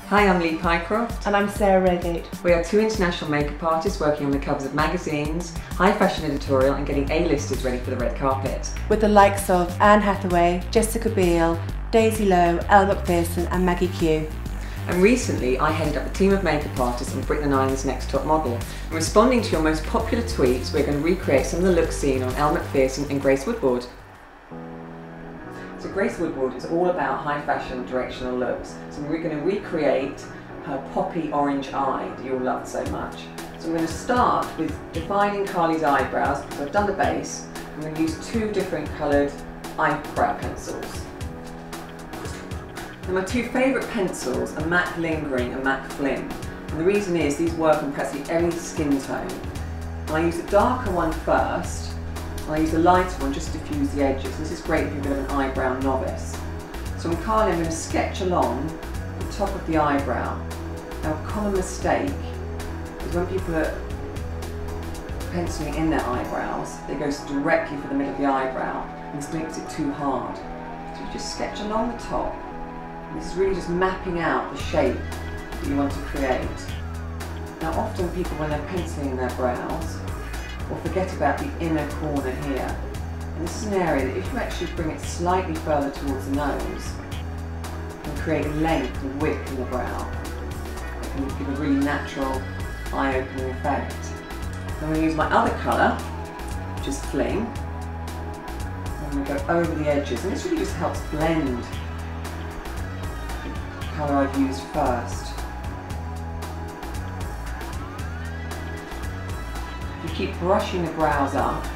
Hi, I'm Lee Pycoft. And I'm Sarah Reigate. We are two international makeup artists working on the covers of magazines, high fashion editorial and getting A-listers ready for the red carpet. With the likes of Anne Hathaway, Jessica Biel, Daisy Lowe, Elle Macpherson and Maggie Q. And recently I headed up a team of makeup artists on Britain and Ireland's Next Top Model. And responding to your most popular tweets, we're going to recreate some of the looks seen on Elle Macpherson and Grace Woodward. So Grace Woodward is all about high fashion directional looks. So we're going to recreate her poppy orange eye that you all loved so much. So I'm going to start with defining Carly's eyebrows because I've done the base. I'm going to use two different coloured eyebrow pencils. Now my two favourite pencils are MAC Lingering and MAC Flim. And the reason is these work on practically every skin tone. And I use the darker one first. I use the lighter one just to diffuse the edges. This is great if you're a bit of an eyebrow novice. So on Carly I'm going to sketch along the top of the eyebrow. Now a common mistake is when people are penciling in their eyebrows, they go directly for the middle of the eyebrow and this makes it too hard. So you just sketch along the top. And this is really just mapping out the shape that you want to create. Now often people when they're penciling in their brows or forget about the inner corner here. And this is an area that if you actually bring it slightly further towards the nose and create length and width in the brow, it can give a really natural eye-opening effect. I'm going to use my other colour, which is Fling. I'm going to go over the edges and this really just helps blend the colour I've used first. You keep brushing the brows up,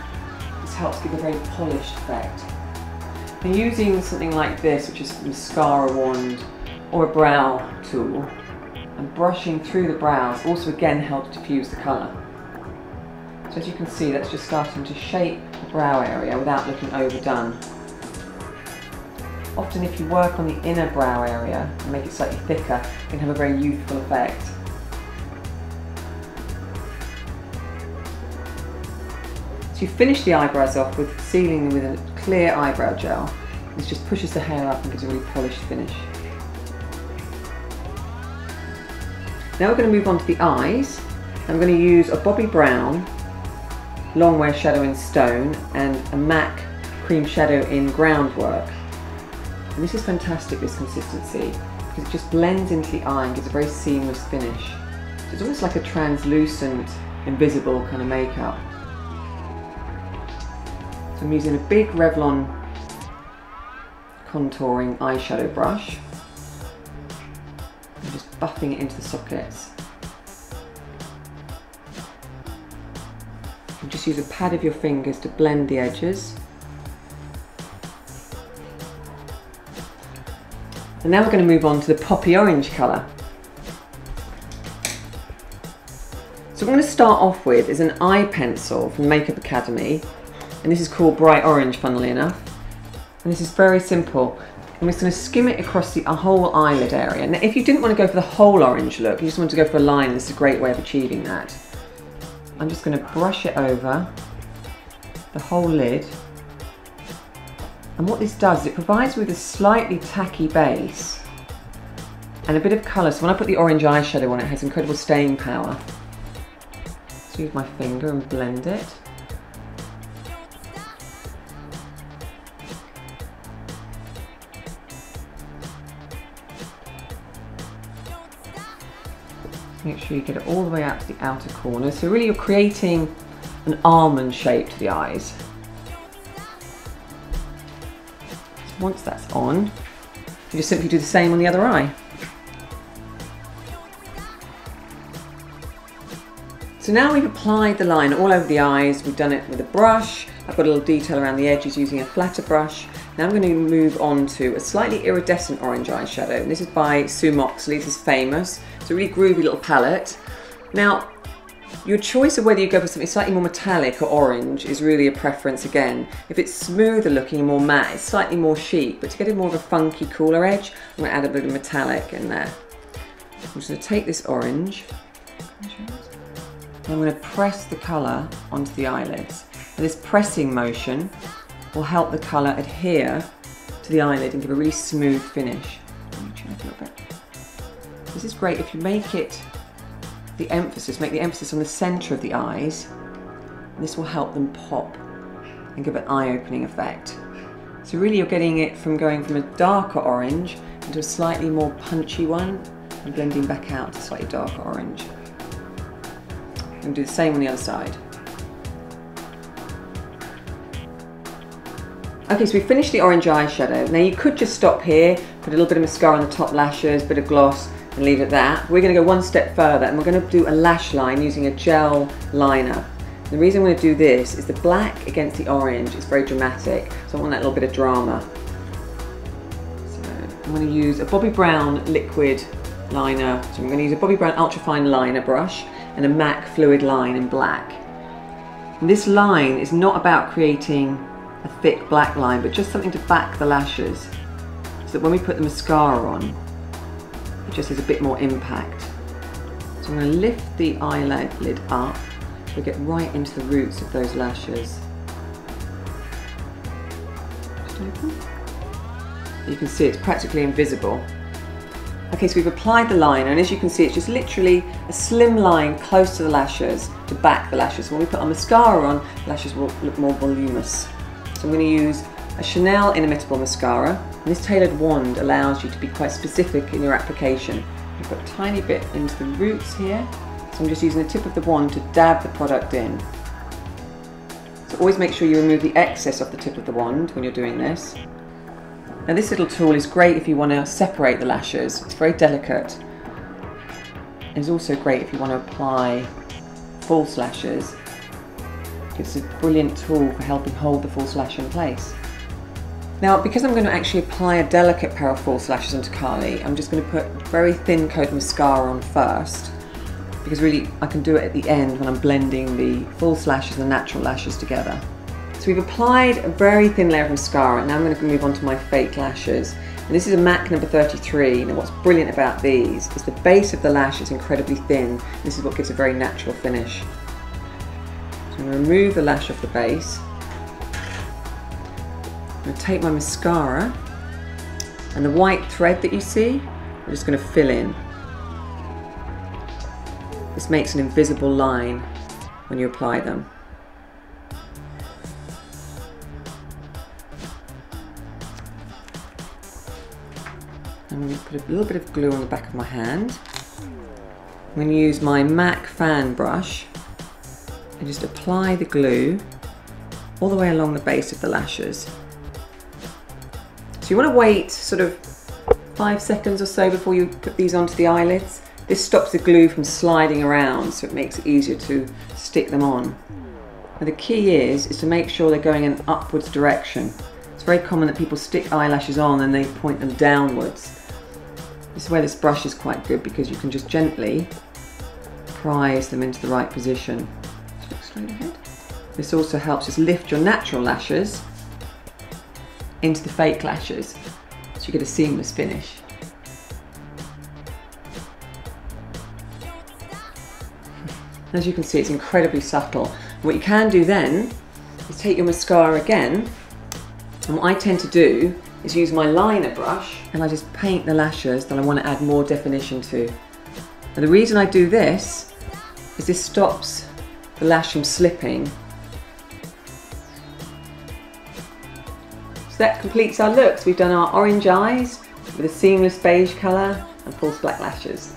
this helps give a very polished effect. And using something like this, which is a mascara wand or a brow tool, and brushing through the brows also again helps diffuse the colour. So as you can see, that's just starting to shape the brow area without looking overdone. Often if you work on the inner brow area and make it slightly thicker, it can have a very youthful effect. So you finish the eyebrows off with sealing them with a clear eyebrow gel. This just pushes the hair up and gives a really polished finish. Now we're going to move on to the eyes. I'm going to use a Bobbi Brown long wear shadow in Stone and a MAC cream shadow in Groundwork. And this is fantastic, this consistency, because it just blends into the eye and gives a very seamless finish. So it's almost like a translucent, invisible kind of makeup. So I'm using a big Revlon contouring eyeshadow brush and just buffing it into the sockets. And just use a pad of your fingers to blend the edges. And now we're going to move on to the poppy orange colour. So what I'm going to start off with is an eye pencil from Makeup Academy. And this is called Bright Orange, funnily enough. And this is very simple. I'm just going to skim it across the whole eyelid area. Now, if you didn't want to go for the whole orange look, you just want to go for a line, this is a great way of achieving that. I'm just going to brush it over the whole lid. And what this does is it provides me with a slightly tacky base and a bit of colour. So when I put the orange eyeshadow on, it has incredible staying power. So use my finger and blend it. Make sure you get it all the way out to the outer corner. So really you're creating an almond shape to the eyes. So once that's on, you just simply do the same on the other eye. So now we've applied the line all over the eyes, we've done it with a brush, I've got a little detail around the edges using a flatter brush. Now I'm going to move on to a slightly iridescent orange eyeshadow, and this is by Sue Moxley. This is famous. It's a really groovy little palette. Now, your choice of whether you go for something slightly more metallic or orange is really a preference again. If it's smoother looking and more matte, it's slightly more chic, but to get a more of a funky, cooler edge, I'm going to add a bit of metallic in there. I'm just going to take this orange, and I'm going to press the colour onto the eyelids. And this pressing motion will help the colour adhere to the eyelid and give a really smooth finish. This is great if you make it make the emphasis on the centre of the eyes. This will help them pop and give an eye-opening effect. So really you're getting it from going from a darker orange into a slightly more punchy one and blending back out to slightly darker orange. I'm going to do the same on the other side. Okay, so we finished the orange eyeshadow. Now you could just stop here, put a little bit of mascara on the top lashes, bit of gloss, and leave it at that. We're going to go one step further and we're going to do a lash line using a gel liner. The reason I'm going to do this is the black against the orange is very dramatic, so I want that little bit of drama. So I'm going to use a Bobbi Brown liquid liner. So I'm going to use a Bobbi Brown ultrafine liner brush and a MAC fluid line in black. And this line is not about creating a thick black line, but just something to back the lashes, so that when we put the mascara on, it just has a bit more impact. So I'm going to lift the eyelid up so we get right into the roots of those lashes. Just open. You can see it's practically invisible. Okay, so we've applied the liner, and as you can see, it's just literally a slim line close to the lashes to back the lashes. So when we put our mascara on, the lashes will look more voluminous. So I'm going to use a Chanel Inimitable Mascara, and this tailored wand allows you to be quite specific in your application. You put a tiny bit into the roots here, so I'm just using the tip of the wand to dab the product in. So always make sure you remove the excess off the tip of the wand when you're doing this. Now this little tool is great if you want to separate the lashes, it's very delicate. It's also great if you want to apply false lashes. It's a brilliant tool for helping hold the false lash in place. Now, because I'm going to actually apply a delicate pair of false lashes onto Carly, I'm just going to put a very thin coat of mascara on first, because really I can do it at the end when I'm blending the false lashes and the natural lashes together. So we've applied a very thin layer of mascara, and now I'm going to move on to my fake lashes. And this is a MAC number 33. Now what's brilliant about these is the base of the lash is incredibly thin. This is what gives a very natural finish. I'm going to remove the lash off the base. I'm going to take my mascara, and the white thread that you see, I'm just going to fill in. This makes an invisible line when you apply them. I'm going to put a little bit of glue on the back of my hand. I'm going to use my MAC fan brush and just apply the glue all the way along the base of the lashes. So you want to wait sort of 5 seconds or so before you put these onto the eyelids. This stops the glue from sliding around, so it makes it easier to stick them on. And the key is to make sure they're going in an upwards direction. It's very common that people stick eyelashes on and they point them downwards. This is where this brush is quite good, because you can just gently prise them into the right position. Straight ahead. This also helps us lift your natural lashes into the fake lashes, so you get a seamless finish. As you can see, it's incredibly subtle. What you can do then is take your mascara again, and what I tend to do is use my liner brush, and I just paint the lashes that I want to add more definition to. And the reason I do this is this stops the lash from slipping. So that completes our looks. We've done our orange eyes with a seamless beige colour and false black lashes.